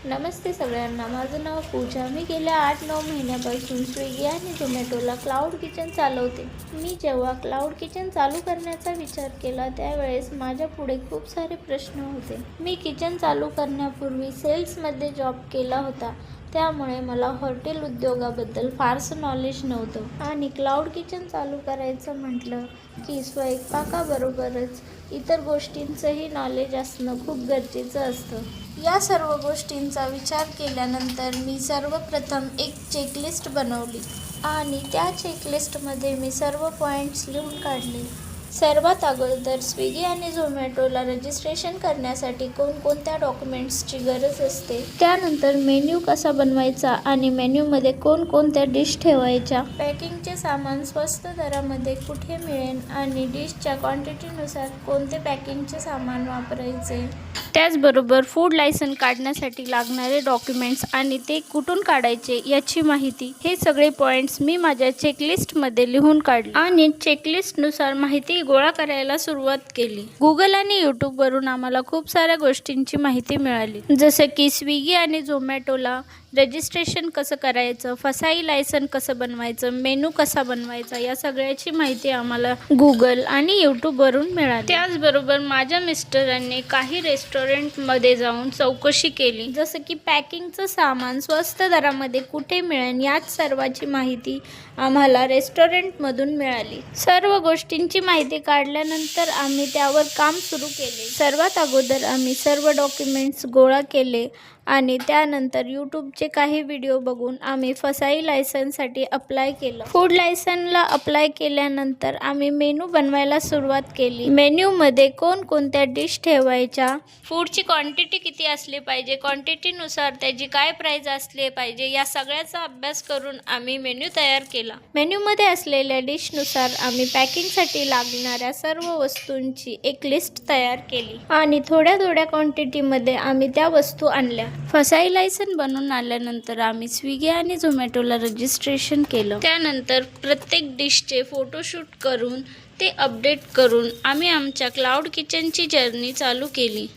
नमस्ते सगळ्यांना, माझं नाव पूजा. मी गेल्या 8-9 महिन्यापासून स्विगी आणि झोमॅटोला क्लाउड किचन चालवते. मी जेव्हा क्लाउड किचन चालू करण्याचा विचार केला त्यावेळेस माझ्यापुढे खूप सारे प्रश्न होते. मी किचन चालू करण्यापूर्वी सेल्समध्ये जॉब केला होता, त्यामुळे मला हॉटेल उद्योगाबद्दल फारसं नॉलेज नव्हतं आणि क्लाउड किचन चालू करायचं म्हटलं की स्वयंपाकाबरोबरच इतर गोष्टींचंही नॉलेज असणं खूप गरजेचं असतं. या सर्व गोष्टींचा विचार केल्यानंतर मी सर्वप्रथम एक चेकलिस्ट बनवली आणि त्या चेकलिस्टमध्ये मी सर्व पॉईंट्स लिहून काढले. सर्वात अगोदर स्विगी आणि झोमॅटोला रजिस्ट्रेशन करण्यासाठी कोणकोणत्या डॉक्युमेंट्सची गरज असते, त्यानंतर मेन्यू कसा बनवायचा आणि मेन्यूमध्ये कोणकोणत्या डिश ठेवायच्या, पॅकिंगचे सामान स्वस्त दरामध्ये कुठे मिळेल आणि डिशच्या क्वांटिटीनुसार कोणते पॅकिंगचे सामान वापरायचे, त्याचबरोबर फूड लायसन काढण्यासाठी लागणारे डॉक्युमेंट्स आणि ते कुठून काढायचे याची माहिती. हे सगळे पॉईंट्स मी माझ्या चेकलिस्टमध्ये लिहून काढले आणि चेकलिस्टनुसार माहिती गोळा करायला सुरुवात केली. गुगल आणि यूट्यूबवरून आम्हाला खूप साऱ्या गोष्टींची माहिती मिळाली, जसं की स्विगी आणि झोमॅटोला रजिस्ट्रेशन कसं करायचं, फसाई लायसन कसं बनवायचं, मेनू कसा बनवायचा, या सगळ्याची माहिती आम्हाला गुगल आणि यूट्यूबवरून मिळाली. त्याचबरोबर माझ्या मिस्टरांनी काही रेस्टॉरंटमध्ये जाऊन चौकशी केली, जसं की पॅकिंगचं सामान स्वस्त दरामध्ये कुठे मिळेल याच सर्वाची माहिती आम्हाला रेस्टॉरंटमधून मिळाली. सर्व गोष्टींची माहिती काढल्यानंतर आम्ही त्यावर काम सुरू केले. सर्वात अगोदर आम्ही सर्व डॉक्युमेंट्स गोळा केले आणि त्यानंतर यूट्यूबचे काही व्हिडिओ बघून आम्ही फसाई लायसनसाठी अप्लाय केलं. फूड लायसनला अप्लाय केल्यानंतर आम्ही मेनू बनवायला सुरुवात केली. मेन्यूमध्ये कोणकोणत्या डिश ठेवायच्या, फूडची क्वांटिटी किती असली पाहिजे, क्वांटिटीनुसार त्याची काय प्राईज असली पाहिजे, या सगळ्याचा अभ्यास करून आम्ही मेन्यू तयार केला. मेन्यूमध्ये असलेल्या डिशनुसार आम्ही पॅकिंगसाठी लागणाऱ्या सर्व वस्तूंची एक लिस्ट तयार केली आणि थोड्या थोड्या क्वांटिटीमध्ये आम्ही त्या वस्तू आणल्या. फसाई लायसन बनवून आल्यानंतर आम्ही स्विगी आणि झोमॅटोला रजिस्ट्रेशन केलं. त्यानंतर प्रत्येक डिशचे फोटोशूट करून ते अपडेट करून आम्ही आमच्या क्लाउड किचनची जर्नी चालू केली.